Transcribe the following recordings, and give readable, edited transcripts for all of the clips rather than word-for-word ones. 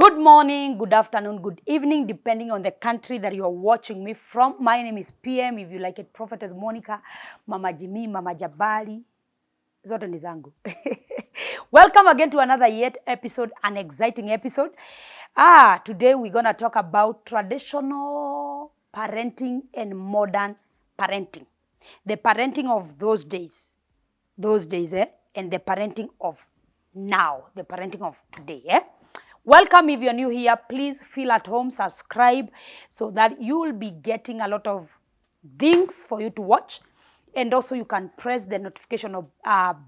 Good morning, good afternoon, good evening, depending on the country that you are watching me from. My name is PM, if you like it, Prophetess Monica, Mama Jimmy, Mama Jabali, zote ni zangu. Welcome again to another yet episode, an exciting episode. Today we're going to talk about traditional parenting and modern parenting. The parenting of those days, and the parenting of now, the parenting of today, Welcome if you're new here. Please feel at home, subscribe so that you will be getting a lot of things for you to watch. And also you can press the notification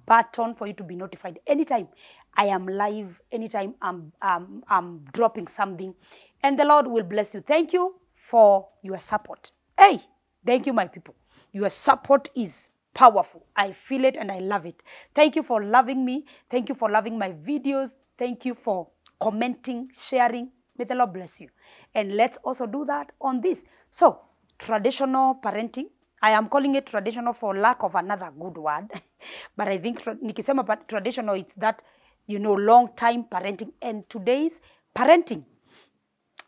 button for you to be notified anytime I am live, anytime I'm dropping something. And the Lord will bless you. Thank you for your support. Hey, thank you, my people. Your support is powerful. I feel it and I love it. Thank you for loving me. Thank you for loving my videos. Thank you for commenting, sharing. May the Lord bless you. And let's also do that on this. So, traditional parenting. I am calling it traditional for lack of another good word. But I think nikisema traditional, it's that, long time parenting and today's parenting.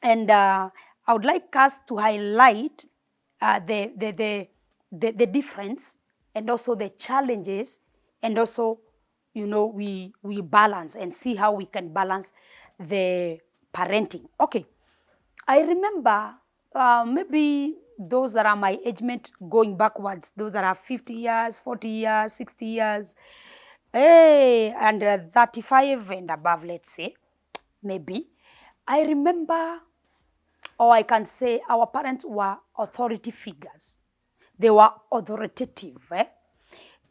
And I would like us to highlight the difference and also the challenges, and also, we balance and see how we can balance the parenting. Okay, I remember maybe those that are my age mate going backwards, those that are 50 years, 40 years, 60 years, and 35 and above, let's say, maybe. I remember, or I can say, our parents were authority figures. They were authoritative.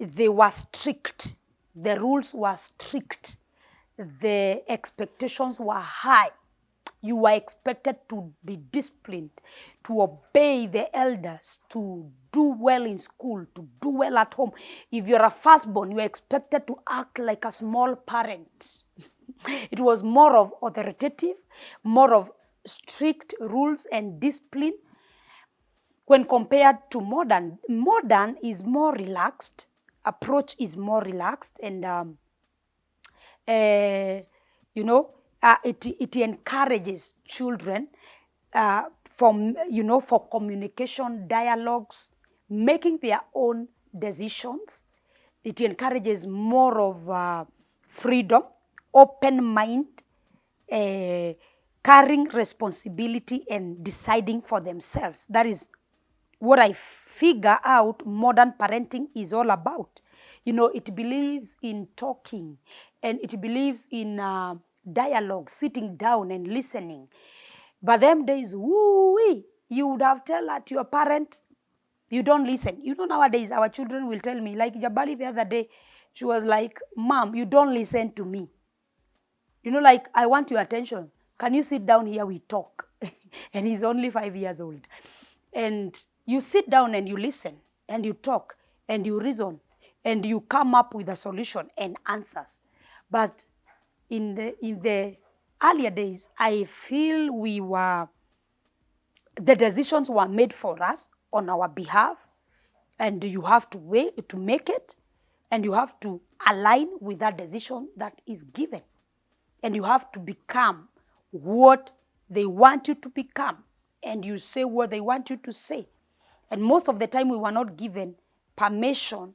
They were strict. The rules were strict. The expectations were high. You were expected to be disciplined, to obey the elders, to do well in school, to do well at home. If you're a firstborn, you are expected to act like a small parent. It was more of authoritative, more of strict rules and discipline when compared to modern. Modern is more relaxed. Approach is more relaxed, and it encourages children for communication, dialogues, making their own decisions. It encourages more of freedom, open mind, carrying responsibility and deciding for themselves. That is what I figure out modern parenting is all about. It believes in talking, and it believes in dialogue, sitting down and listening. But them days, woo-wee, you would have told that your parent, you don't listen. Nowadays, our children will tell me, like Jabali the other day, she was like, Mom, you don't listen to me. Like, I want your attention. Can you sit down here, we talk? And he's only 5 years old. And you sit down and you listen, and you talk, and you reason, and you come up with a solution and answers. But in the earlier days, I feel the decisions were made for us on our behalf, and you have to wait to make it, and you have to align with that decision that is given, and you have to become what they want you to become, and you say what they want you to say. And most of the time, we were not given permission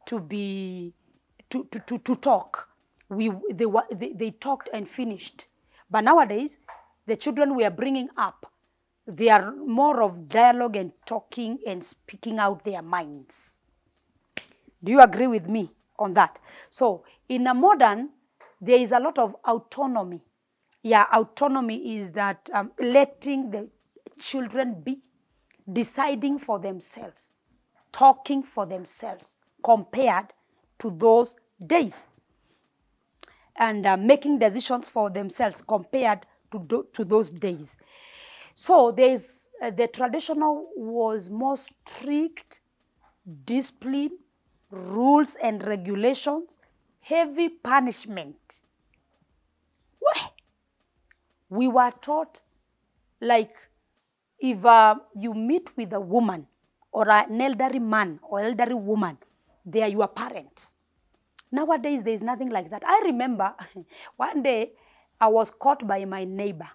to talk. They talked and finished. But nowadays, the children we are bringing up, they are more of dialogue and talking and speaking out their minds. Do you agree with me on that? So in a modern, there is a lot of autonomy. Yeah, autonomy is that letting the children be, deciding for themselves, talking for themselves, compared to those days, and making decisions for themselves compared to those days. So there's the traditional was more strict, discipline, rules and regulations, heavy punishment. We were taught, like, if you meet with a woman or an elderly man or elderly woman, they are your parents. Nowadays, there is nothing like that. I remember one day I was caught by my neighbor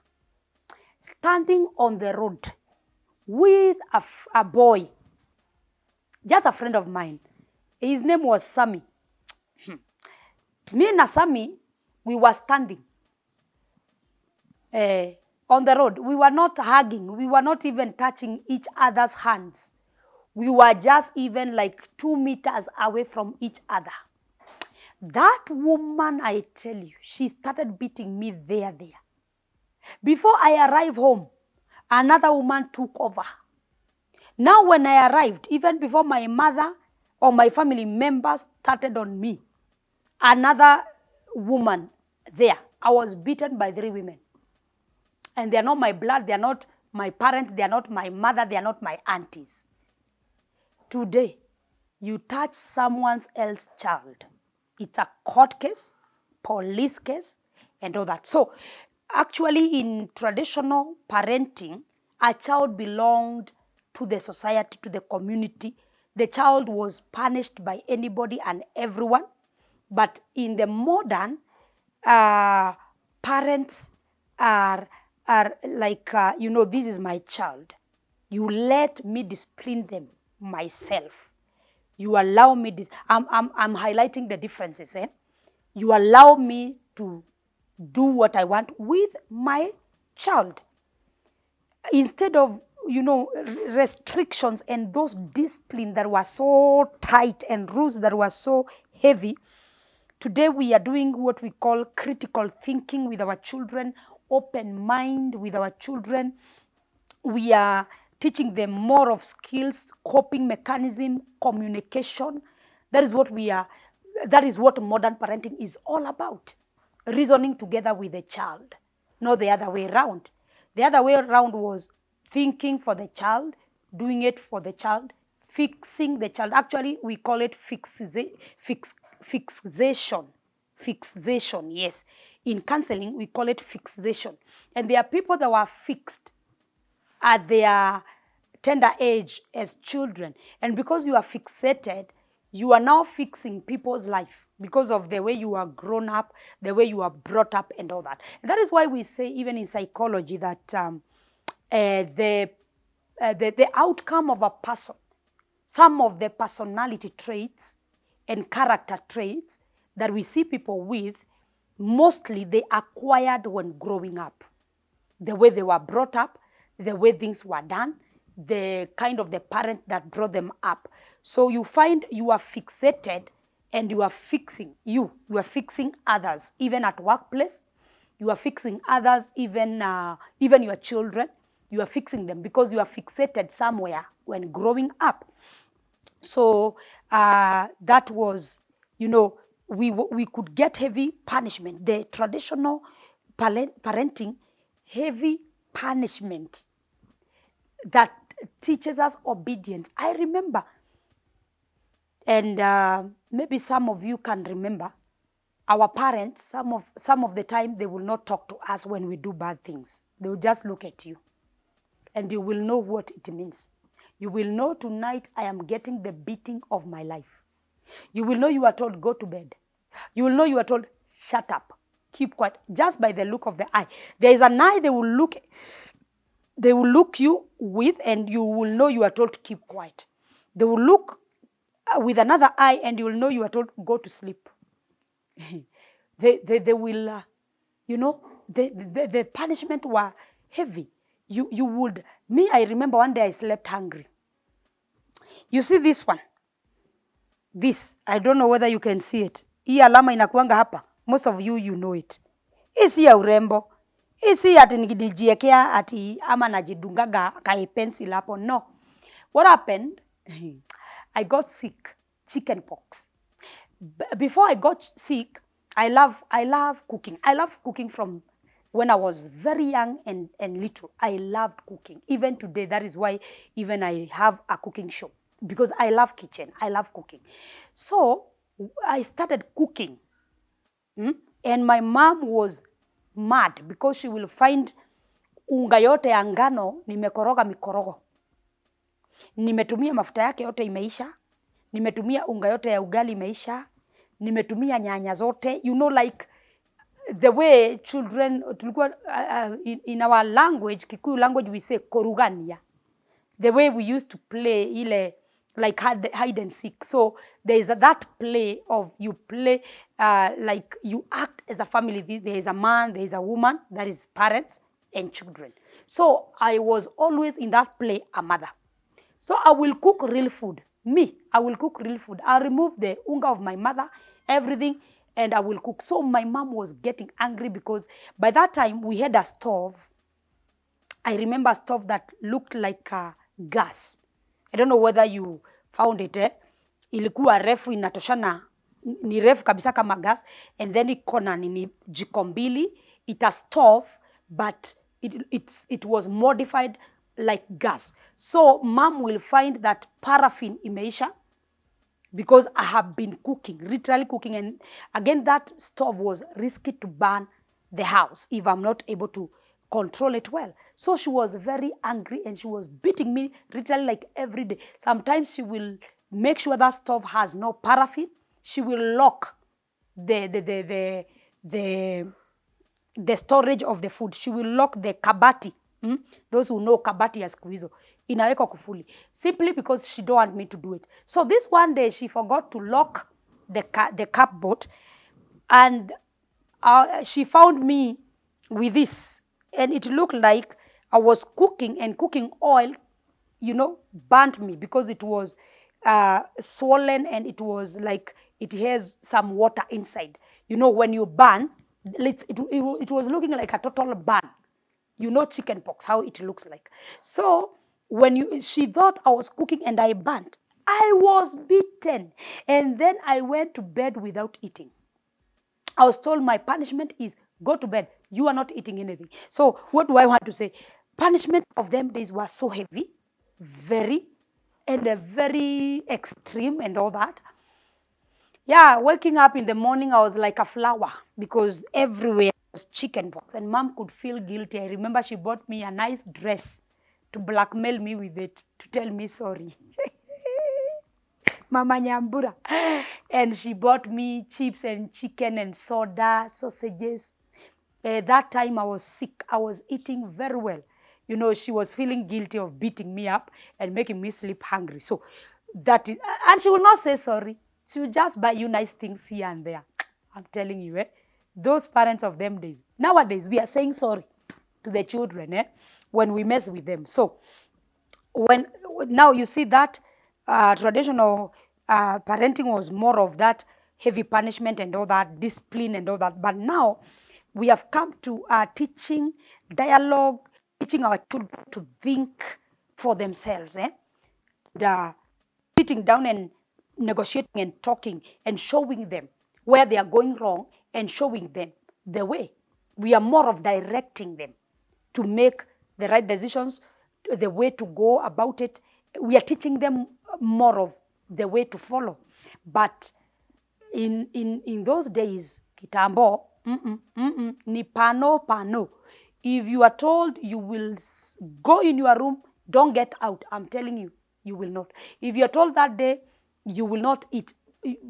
standing on the road with a boy, just a friend of mine. His name was Sammy. Me and Sammy, we were standing on the road. We were not hugging. We were not even touching each other's hands. We were just even like 2 meters away from each other. That woman, I tell you, she started beating me there. Before I arrived home, another woman took over. Now when I arrived, even before my mother or my family members started on me, another woman there. I was beaten by 3 women. And they are not my blood, they are not my parents, they are not my mother, they are not my aunties. Today, you touch someone else's child. It's a court case, police case, and all that. So, actually, in traditional parenting, a child belonged to the society, to the community. The child was punished by anybody and everyone. But in the modern, parents are like, this is my child. You let me discipline them myself. You allow me this. I'm highlighting the differences. You allow me to do what I want with my child. Instead of, restrictions and those discipline that were so tight and rules that were so heavy, today we are doing what we call critical thinking with our children, open mind with our children. We are teaching them more of skills, coping mechanism, communication. That is what modern parenting is all about. Reasoning together with the child, not the other way around. The other way around was thinking for the child, doing it for the child, fixing the child. Actually, we call it fixation. Fixation, yes. In counseling, we call it fixation. And there are people that were fixed at their tender age as children. And because you are fixated, you are now fixing people's life because of the way you are grown up, the way you are brought up and all that. And that is why we say, even in psychology, that the outcome of a person, some of the personality traits and character traits that we see people with, mostly they acquired when growing up. The way they were brought up, the way things were done, the kind of the parent that brought them up. So you find you are fixated and you are fixing you are fixing others, even at workplace. You are fixing others, even your children. You are fixing them because you are fixated somewhere when growing up. So that was, we could get heavy punishment. The traditional parenting, heavy punishment that teaches us obedience. I remember, and maybe some of you can remember, our parents, some of the time, they will not talk to us when we do bad things. They will just look at you, and you will know what it means. You will know tonight I am getting the beating of my life. You will know you are told go to bed. You will know you are told shut up, keep quiet, just by the look of the eye. There is an eye they will look you with, and you will know you are told to keep quiet. They will look with another eye, and you will know you are told go to sleep. They will, the punishment were heavy. You would, me, I remember one day I slept hungry. You see this one? This, I don't know whether you can see it. Hii alama inakuanga hapa. Most of you know it. Hii si ya urembo. Hii si ati nikijiekea ati ama najidungaga kai pencil hapo. No. What happened? I got sick. Chicken pox. Before I got sick, I love cooking. I love cooking from when I was very young and little. I loved cooking. Even today, that is why even I have a cooking show. Because I love kitchen. I love cooking. So, I started cooking. And my mom was mad because she will find unga yote ya ngano nimekoroga mikorogo. Nimetumia mafuta yake yote imeisha. Nimetumia unga yote ya ugali imeisha. Nimetumia nyanya zote. the way children, in our language, Kikuyu language, we say korugania. The way we used to play ile, like hide and seek. So there is that play of you play, like you act as a family. There is a man, there is a woman, that is parents and children. So I was always in that play a mother. So I will cook real food. I will cook real food. I'll remove the unga of my mother, everything, and I will cook. So my mom was getting angry because by that time we had a stove. I remember a stove that looked like gas. I don't know whether you found it. Ilikuwa refu inatoshana, ni refu kabisa kama gas, and then iko na nini jiko mbili. It a stove, but it was modified like gas. So mom will find that paraffin imeisha because I have been cooking, literally cooking, and again that stove was risky to burn the house if I'm not able to control it well. So she was very angry and she was beating me literally like every day. Sometimes she will make sure that stove has no paraffin. She will lock the storage of the food. She will lock the kabati. Those who know kabati ya siku hizo inawekwa kufuli, simply because she don't want me to do it. So this one day she forgot to lock the cupboard, and she found me with this, and it looked like I was cooking, and cooking oil, burnt me because it was swollen, and it was like it has some water inside. When you burn, it was looking like a total burn. Chicken pox, how it looks like. So when she thought I was cooking and I burnt, I was beaten. And then I went to bed without eating. I was told my punishment is go to bed. You are not eating anything. So what do I want to say? Punishment of them days was so heavy, very extreme and all that. Yeah, waking up in the morning, I was like a flower because everywhere was chicken pox, and mom could feel guilty. I remember she bought me a nice dress to blackmail me with it, to tell me sorry. Mama Nyambura. And she bought me chips and chicken and soda, sausages. That time I was sick. I was eating very well. She was feeling guilty of beating me up and making me sleep hungry. So that is, and she will not say sorry. She will just buy you nice things here and there. I'm telling you, those parents of them days. Nowadays, we are saying sorry to the children when we mess with them. So now you see that traditional parenting was more of that heavy punishment and all that, discipline and all that. But now we have come to teaching dialogue, teaching our children to think for themselves. Sitting down and negotiating and talking and showing them where they are going wrong and showing them the way. We are more of directing them to make the right decisions, the way to go about it. We are teaching them more of the way to follow. But in those days, kitambo, ni pano. If you are told you will go in your room, don't get out. I'm telling you, you will not. If you are told that day, you will not eat,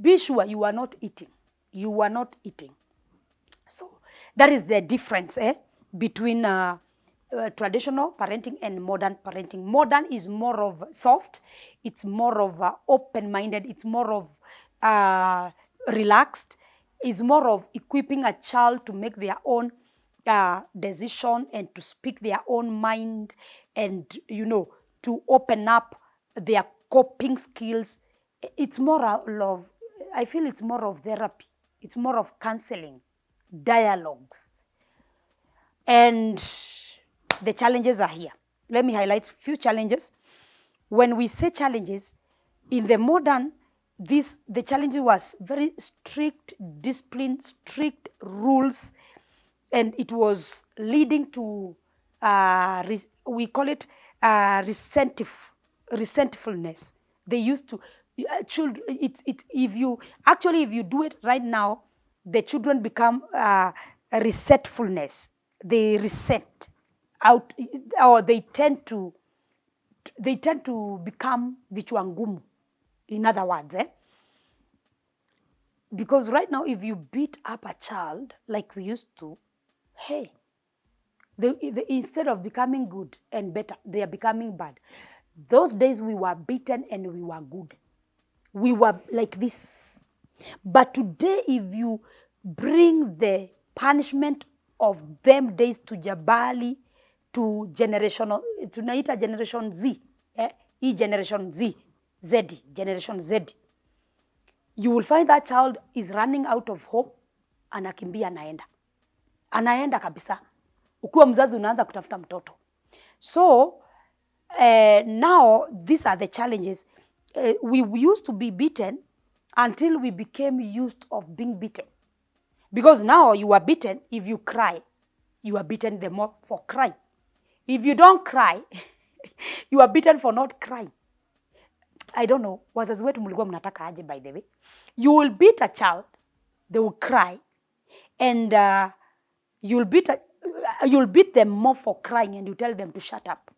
be sure you are not eating. You are not eating. So that is the difference between traditional parenting and modern parenting. Modern is more of soft. It's more of open-minded. It's more of relaxed. It's more of equipping a child to make their own decision and to speak their own mind, and to open up their coping skills. It's more of, I feel it's more of therapy. It's more of counseling, dialogues. And the challenges are here. Let me highlight a few challenges. When we say challenges, in the modern, the challenge was very strict discipline, strict rules, and it was leading to, we call it resentfulness. They used to, children, if you do it right now, the children become resentfulness. They resent out, or they tend to become vichwa ngumu. In other words, Because right now, if you beat up a child like we used to, hey, instead of becoming good and better, they are becoming bad. Those days we were beaten and we were good. We were like this. But today, if you bring the punishment of them days to Jabali, to tunaita generation Z, generation generation Z, you will find that child is running out of hope, anakimbia anaenda kabisa. Ukiwa mzazi unaanza kutafuta mtoto. So now these are the challenges. We used to be beaten until we became used of being beaten. Because now you are beaten, if you cry, you are beaten the more for crying. If you don't cry, you are beaten for not crying. I don't know, wazazi wetu mlikuwa mnataka aje, by the way. You will beat a child, they will cry, and you'll beat them more for crying, and you tell them to shut up.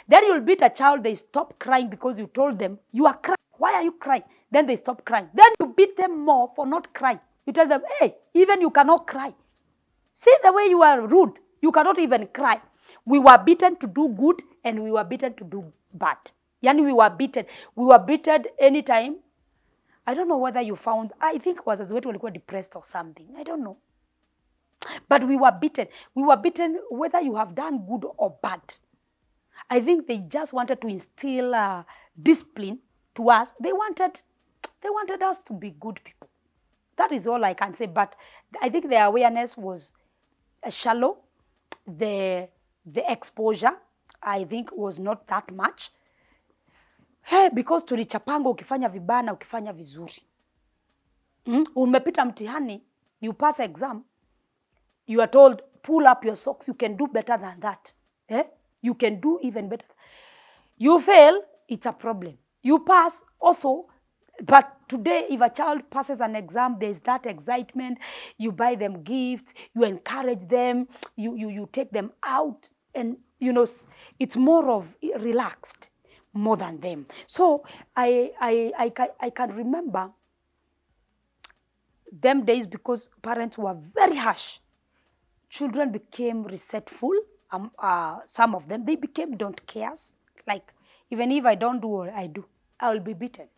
Then you'll beat a child, they stop crying because you told them, you are crying. Why are you crying? Then they stop crying. Then you beat them more for not crying. You tell them, hey, even you cannot cry. See the way you are rude. You cannot even cry. We were beaten to do good and we were beaten to do bad. Yani we were beaten. We were beaten anytime. I don't know whether you found, I think wazazi wetu walikuwa depressed or something. I don't know. But we were beaten. We were beaten whether you have done good or bad. I think they just wanted to instill discipline to us. They wanted us to be good people. That is all I can say. But I think the awareness was shallow. The exposure, I think, was not that much. Hey, because tulichapanga ukifanya vibaya na ukifanya vizuri. Umepita mtihani, you pass exam, you are told, pull up your socks, you can do better than that. You can do even better. You fail, it's a problem. You pass also, but today if a child passes an exam, there's that excitement. You buy them gifts, you encourage them, you take them out, and it's more of relaxed more than them. So I can remember them days because parents were very harsh. Children became resentful. Some of them, they became don't cares. Like, even if I don't do what I do, I will be beaten.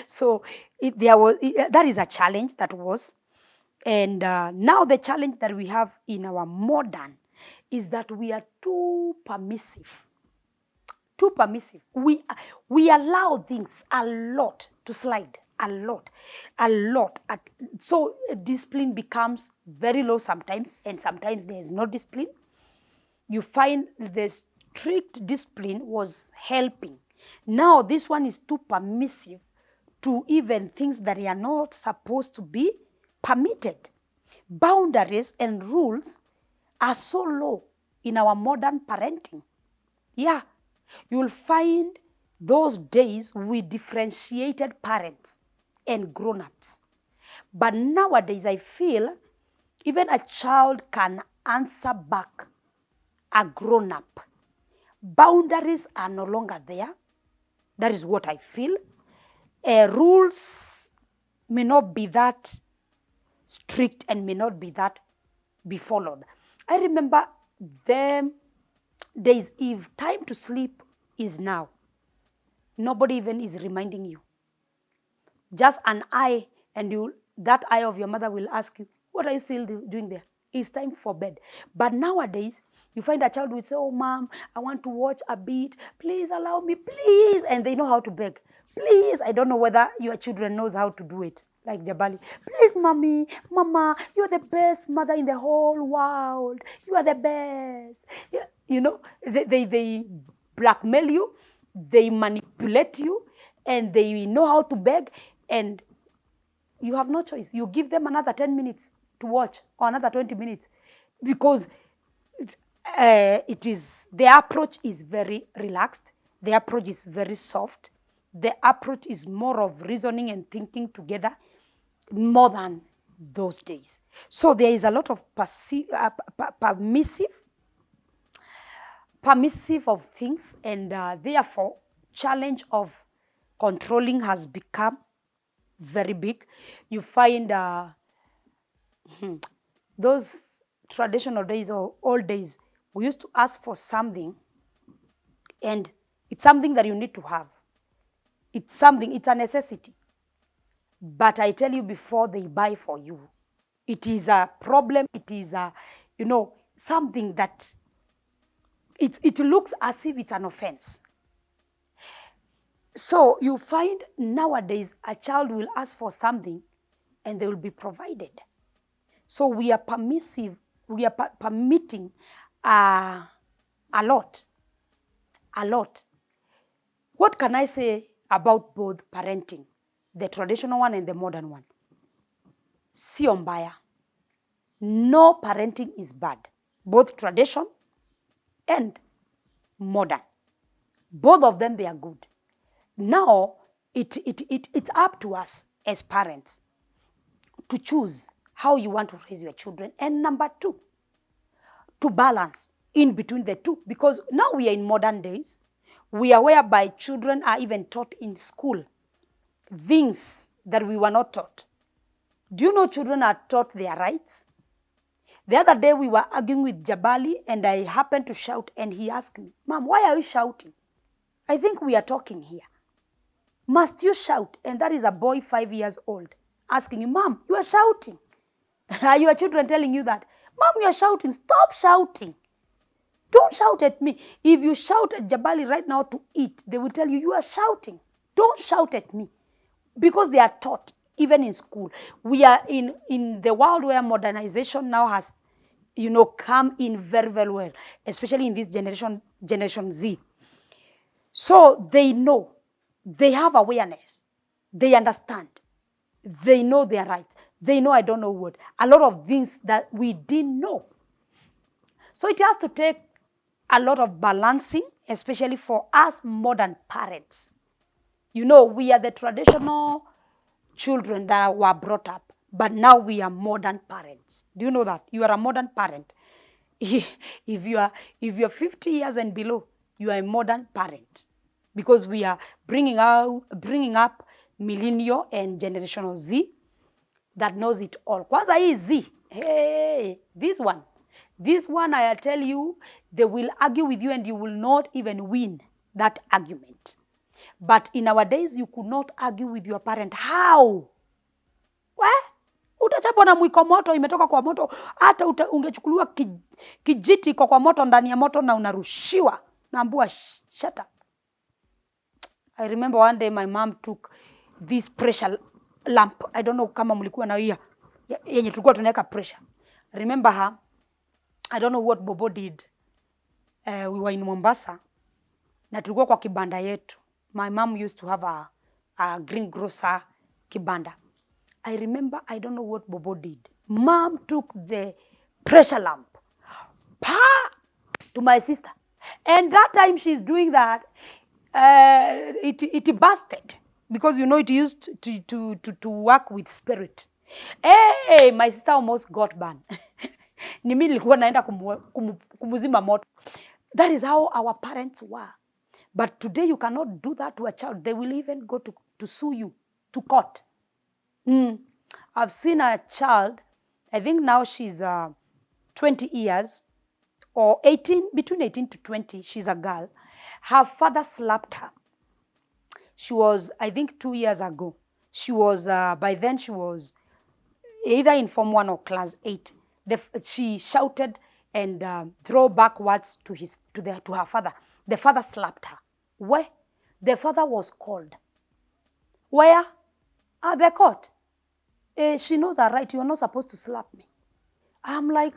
So that is a challenge that was. And now the challenge that we have in our modern is that we are too permissive. Too permissive. We allow things a lot to slide. A lot. So discipline becomes very low sometimes, and sometimes there is no discipline. You find the strict discipline was helping. Now this one is too permissive to even things that are not supposed to be permitted. Boundaries and rules are so low in our modern parenting. Yeah, you'll find those days we differentiated parents and grown-ups. But nowadays I feel even a child can answer back a grown-up. Boundaries are no longer there. That is what I feel. Rules may not be that strict and may not be followed. I remember them days, if time to sleep is now, nobody even is reminding you. Just an eye, and that eye of your mother will ask you, what are you still doing there? It's time for bed. But nowadays, you find a child will say, oh, mom, I want to watch a bit. Please allow me, please. And they know how to beg. Please. I don't know whether your children knows how to do it. Like Jabali. Please, mommy, mama, you're the best mother in the whole world. You are the best. They blackmail you. They manipulate you. And they know how to beg. And you have no choice. You give them another 10 minutes to watch or another 20 minutes because the approach is very relaxed. The approach is very soft. The approach is more of reasoning and thinking together more than those days. So there is a lot of permissive of things, and therefore challenge of controlling has become very big. You find those traditional days or old days, we used to ask for something, and it's something that you need to have. It's a necessity. But I tell you, before they buy for you, it is a problem. It is a, something that it looks as if it's an offense. So you find nowadays a child will ask for something and they will be provided. So we are permissive, we are permitting a lot. What can I say about both parenting, the traditional one and the modern one? Sio mbaya. No parenting is bad. Both tradition and modern. Both of them, they are good. Now, it's up to us as parents to choose how you want to raise your children. And number two, to balance in between the two. Because now we are in modern days. We are whereby children are even taught in school things that we were not taught. Do you know children are taught their rights? The other day we were arguing with Jabali and I happened to shout and he asked me, Mom, why are you shouting? I think we are talking here. Must you shout? And that is a boy 5 years old asking you, Mom, you are shouting. Are your children telling you that? Mom, you are shouting. Stop shouting. Don't shout at me. If you shout at Jabali right now to eat, they will tell you, you are shouting. Don't shout at me. Because they are taught, even in school. We are in the world where modernization now has, come in very, very well, especially in this Generation Z. So they know. They have awareness. They understand. They know their rights. They know I don't know what. A lot of things that we didn't know. So it has to take a lot of balancing, especially for us modern parents. We are the traditional children that were brought up, but now we are modern parents. Do you know that? You are a modern parent. If you're 50 years and below, you are a modern parent. Because we are bringing up millennial and generational Z that knows it all. Kwanza hii Z, hey, this one I tell you, they will argue with you and you will not even win that argument. But in our days, you could not argue with your parent. How? Utachapwa na mwiko moto, imetoka kwa moto, hata ungechukuliwa kijiti kwa moto, ndani ya moto na unarushiwa. Naambiwa, shut up. I remember one day my mom took this pressure lamp. I don't know kama mlikuwa na hiyo yenye tulikuwa tunaweka pressure. Remember her? I don't know what Bobo did. We were in Mombasa. Na tulikuwa kwa kibanda yetu. My mom used to have a greengrocer kibanda. I remember, I don't know what Bobo did. Mom took the pressure lamp to my sister. And that time she's doing that, it busted. Because it used to work with spirit. Hey, my sister almost got burned. Ni mimi nilikuwa naenda kumuzima moto. That is how our parents were. But today you cannot do that to a child. They will even go to sue you, to court. I've seen a child, I think now she's 20 years, or between 18 to 20, she's a girl. Her father slapped her. She was, I think 2 years ago. She was, by then she was either in Form 1 or Class 8. She shouted and threw backwards to her father. The father slapped her. Where? The father was called. Where? At the court. She knows her right. You are not supposed to slap me. I'm like,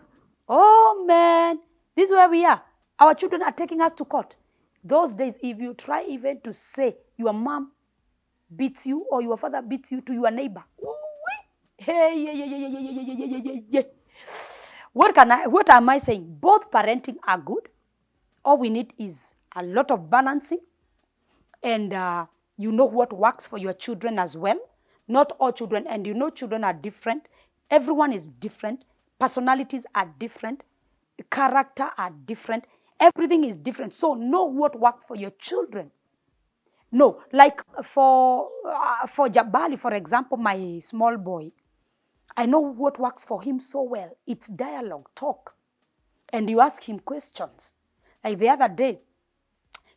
oh man, this is where we are. Our children are taking us to court. Those days, if you try even to say your mom beats you or your father beats you to your neighbor, what am I saying? Both parenting are good. All we need is a lot of balancing, and you know what works for your children as well. Not all children, and children are different. Everyone is different. Personalities are different. Character are different. Everything is different. So know what works for your children. No, like for Jabali, for example, my small boy, I know what works for him so well. It's dialogue, talk, and you ask him questions. Like the other day,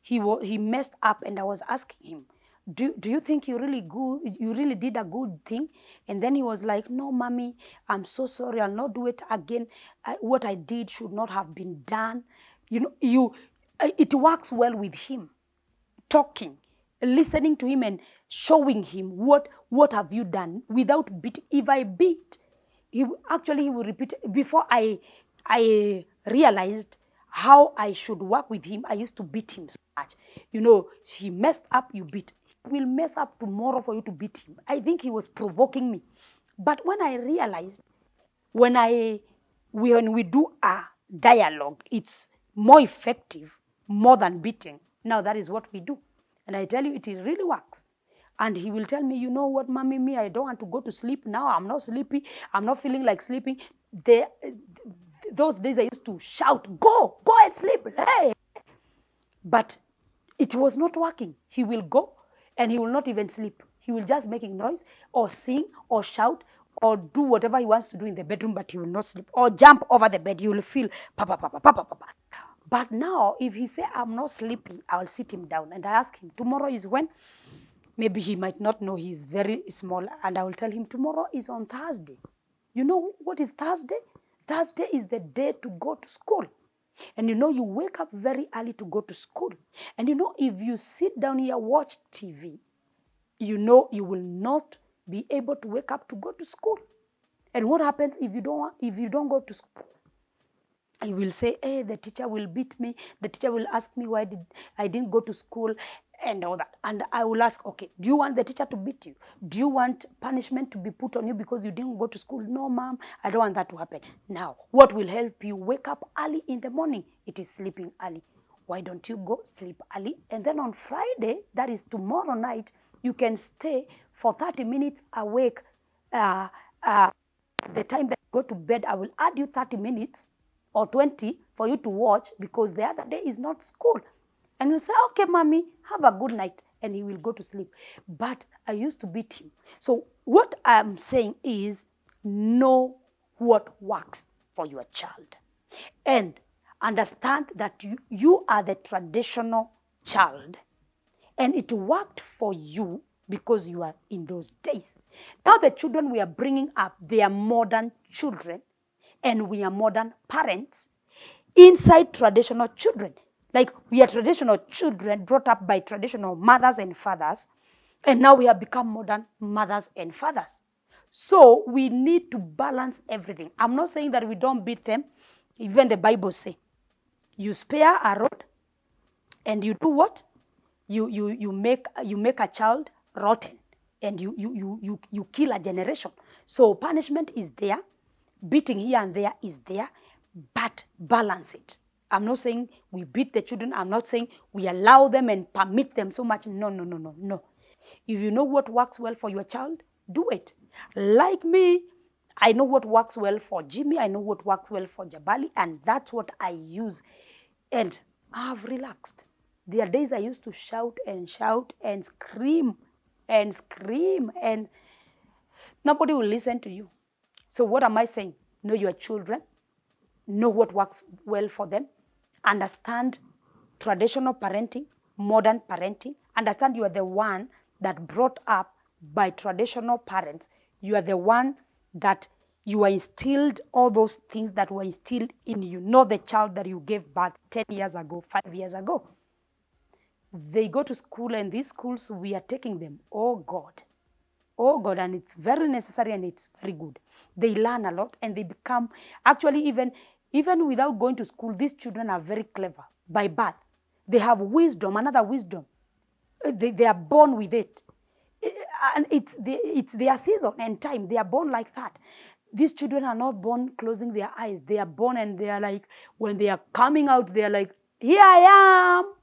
he messed up, and I was asking him, do you think you really did a good thing? And then he was like, no, mommy, I'm so sorry, I'll not do it again. What I did should not have been done. It works well with him, talking, listening to him and showing him what have you done without beat. If I beat, he will repeat. Before I realized how I should work with him, I used to beat him so much. He messed up, you beat. He will mess up tomorrow for you to beat him. I think he was provoking me. But when I realized, when we do a dialogue, it's more effective, more than beating. Now that is what we do. And I tell you, it really works. And he will tell me, you know what, mommy, me, I don't want to go to sleep now. I'm not sleepy. I'm not feeling like sleeping. Those days I used to shout, go and sleep. Hey! But it was not working. He will go and he will not even sleep. He will just making noise or sing or shout or do whatever he wants to do in the bedroom, but he will not sleep. Or jump over the bed. You will feel papa, papa, papa, papa. But now, if he say, I'm not sleepy, I'll sit him down and I ask him, tomorrow is when? Maybe he might not know, he's very small, and I will tell him, tomorrow is on Thursday. You know what is Thursday? Thursday is the day to go to school. And you wake up very early to go to school. And if you sit down here, watch TV, you will not be able to wake up to go to school. And what happens if you don't go to school? I will say, hey, the teacher will beat me. The teacher will ask me why I didn't go to school and all that. And I will ask, okay, do you want the teacher to beat you? Do you want punishment to be put on you because you didn't go to school? No, ma'am, I don't want that to happen. Now, what will help you wake up early in the morning? It is sleeping early. Why don't you go sleep early? And then on Friday, that is tomorrow night, you can stay for 30 minutes awake. The time that you go to bed, I will add you 30 minutes or 20 for you to watch, because the other day is not school. And you say, okay, mommy, have a good night. And he will go to sleep. But I used to beat him. So what I'm saying is, know what works for your child. And understand that you are the traditional child. And it worked for you because you are in those days. Now the children we are bringing up, they are modern children. And we are modern parents inside traditional children. Like, we are traditional children brought up by traditional mothers and fathers. And now we have become modern mothers and fathers. So we need to balance everything. I'm not saying that we don't beat them. Even the Bible says, you spare a rod and you do what? You make a child rotten, and you kill a generation. So punishment is there. Beating here and there is there, but balance it. I'm not saying we beat the children. I'm not saying we allow them and permit them so much. No. If you know what works well for your child, do it. Like me, I know what works well for Jimmy. I know what works well for Jabali, and that's what I use. And I've relaxed. There are days I used to shout and scream, and nobody will listen to you. So what am I saying? Know your children. Know what works well for them. Understand traditional parenting, modern parenting. Understand you are the one that brought up by traditional parents. You are the one that you are instilled all those things that were instilled in you. Not the child that you gave birth 10 years ago, 5 years ago. They go to school, and these schools, we are taking them. Oh God, and it's very necessary and it's very good. They learn a lot and they become, actually, even without going to school, these children are very clever by birth. They have wisdom, another wisdom. They are born with it. And it's their season and time. They are born like that. These children are not born closing their eyes. They are born and they are like, when they are coming out, they are like, here I am.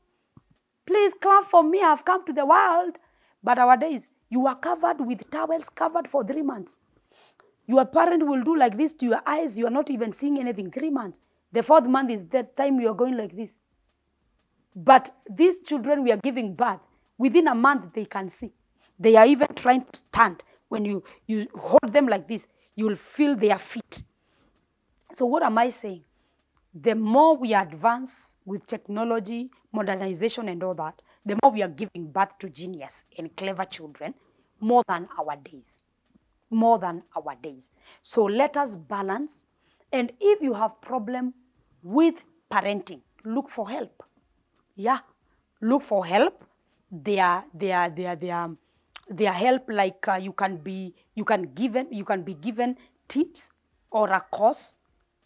Please clap for me. I've come to the world. But nowadays, you are covered with towels, covered for 3 months. Your parent will do like this to your eyes. You are not even seeing anything. 3 months. The 4th month is that time you are going like this. But these children we are giving birth, Within a month, they can see. They are even trying to stand. When you hold them like this, you will feel their feet. So what am I saying? The more we advance with technology, modernization and all that, the more we are giving birth to genius and clever children, more than our days. More than our days. So let us balance. And if you have problem with parenting, look for help. Yeah, look for help. Their help, like you can be given tips or a course,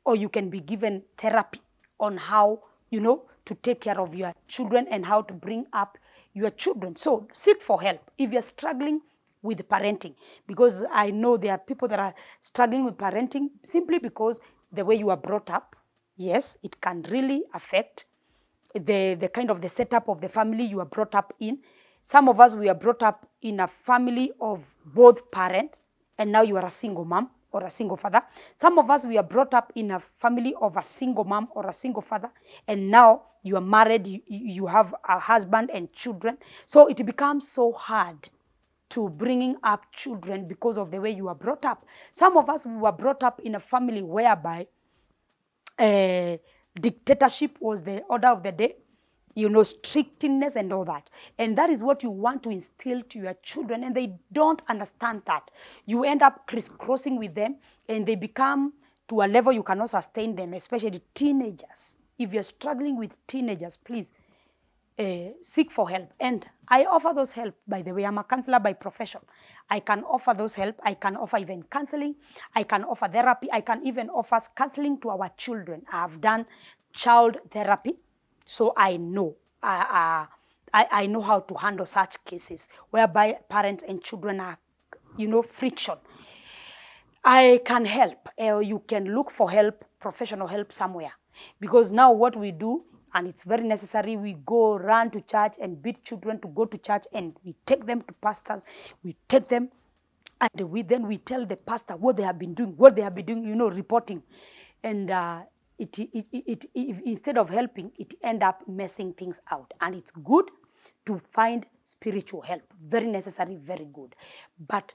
or you can be given therapy on how to take care of your children and how to bring up your children. So seek for help if you're struggling with parenting, because I know there are people that are struggling with parenting simply because the way you are brought up. Yes, it can really affect the kind of the setup of the family you are brought up in. Some of us, we are brought up in a family of both parents, and now you are a single mom or a single father. Some of us, we are brought up in a family of a single mom or a single father, and now you are married, you have a husband and children. So it becomes so hard to bringing up children because of the way you are brought up. Some of us, we were brought up in a family whereby dictatorship was the order of the day, strictness and all that. And that is what you want to instill to your children, and they don't understand that. You end up crisscrossing with them, and they become to a level you cannot sustain them, especially teenagers. If you're struggling with teenagers, please seek for help. And I offer those help, by the way. I'm a counselor by profession. I can offer those help. I can offer even counseling. I can offer therapy. I can even offer counseling to our children. I've done child therapy, so I know. I know how to handle such cases whereby parents and children are, friction. I can help. You can look for help, professional help somewhere. Because now what we do, and it's very necessary, we go run to church and beat children to go to church, and we take them to pastors. We take them, and we tell the pastor what they have been doing, reporting. And instead of helping, it end up messing things out. And it's good to find spiritual help. Very necessary, very good. But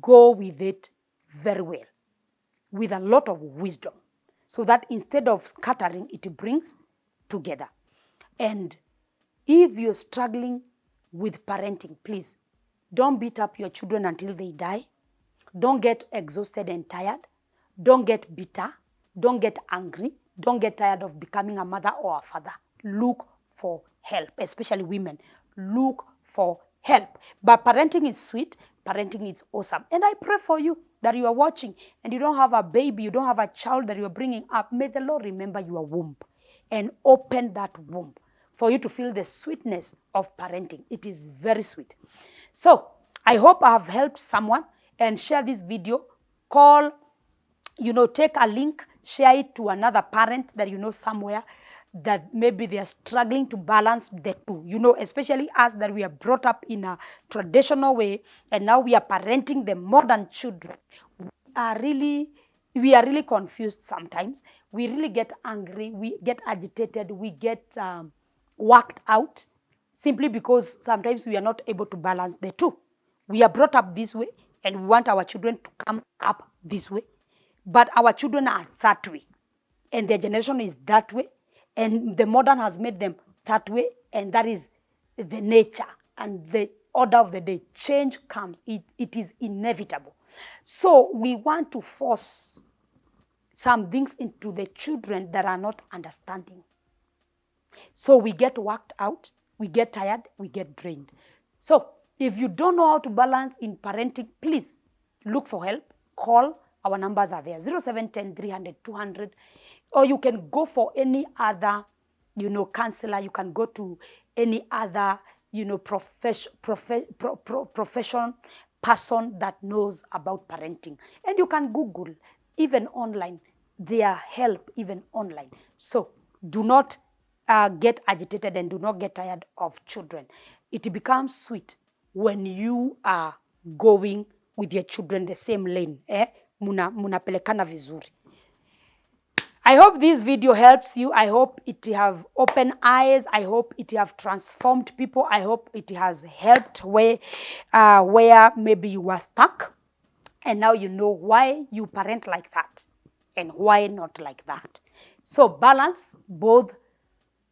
go with it very well, with a lot of wisdom, so that instead of scattering, it brings together. And if you're struggling with parenting, please don't beat up your children until they die. Don't get exhausted and tired. Don't get bitter. Don't get angry. Don't get tired of becoming a mother or a father. Look for help, especially women. Look for help. But parenting is sweet. Parenting is awesome. And I pray for you that you are watching and you don't have a baby, you don't have a child that you are bringing up. May the Lord remember your womb and open that womb for you to feel the sweetness of parenting. It is very sweet. So I hope I have helped someone, and share this video. Call, take a link, share it to another parent that you know somewhere that maybe they are struggling to balance the two, especially us that we are brought up in a traditional way, and now we are parenting the modern children. We are really confused sometimes. We really get angry, we get agitated, we get worked out, simply because sometimes we are not able to balance the two. We are brought up this way, and we want our children to come up this way. But our children are that way, and their generation is that way, and the modern has made them that way, and that is the nature and the order of the day. Change comes. It is inevitable. So we want to force some things into the children that are not understanding. So we get worked out, we get tired, we get drained. So if you don't know how to balance in parenting, please look for help. Call. Our numbers are there, 0710 300 200. Or you can go for any other, counselor. You can go to any other, profession person that knows about parenting. And you can Google, even online. There help even online. So do not get agitated and do not get tired of children. It becomes sweet when you are going with your children the same lane. Munapelekana vizuri. I hope this video helps you. I hope it have opened eyes. I hope it have transformed people. I hope it has helped where maybe you were stuck. And now you know why you parent like that and why not like that. So balance, both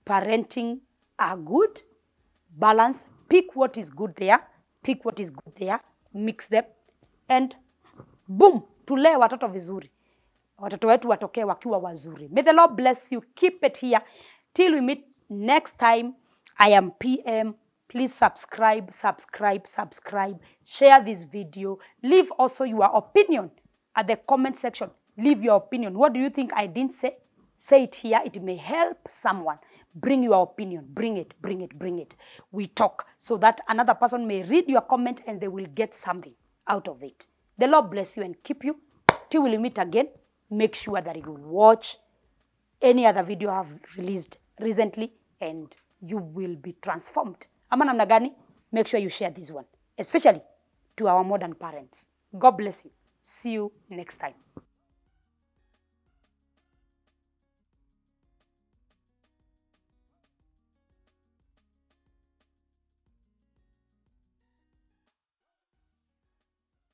parenting are good. Balance, pick what is good there, pick what is good there, mix them, and boom, tulee watoto vizuri. Watoto wetu watokee wakiwa wazuri. May the Lord bless you. Keep it here. Till we meet next time, I am PM. Please subscribe. Share this video. Leave also your opinion at the comment section. Leave your opinion. What do you think I didn't say? Say it here. It may help someone. Bring your opinion. Bring it. We talk so that another person may read your comment and they will get something out of it. The Lord bless you and keep you. Till we meet again, make sure that you watch any other video I have released recently and you will be transformed. Ama namna gani? Make sure you share this one, especially to our modern parents. God bless you. See you next time.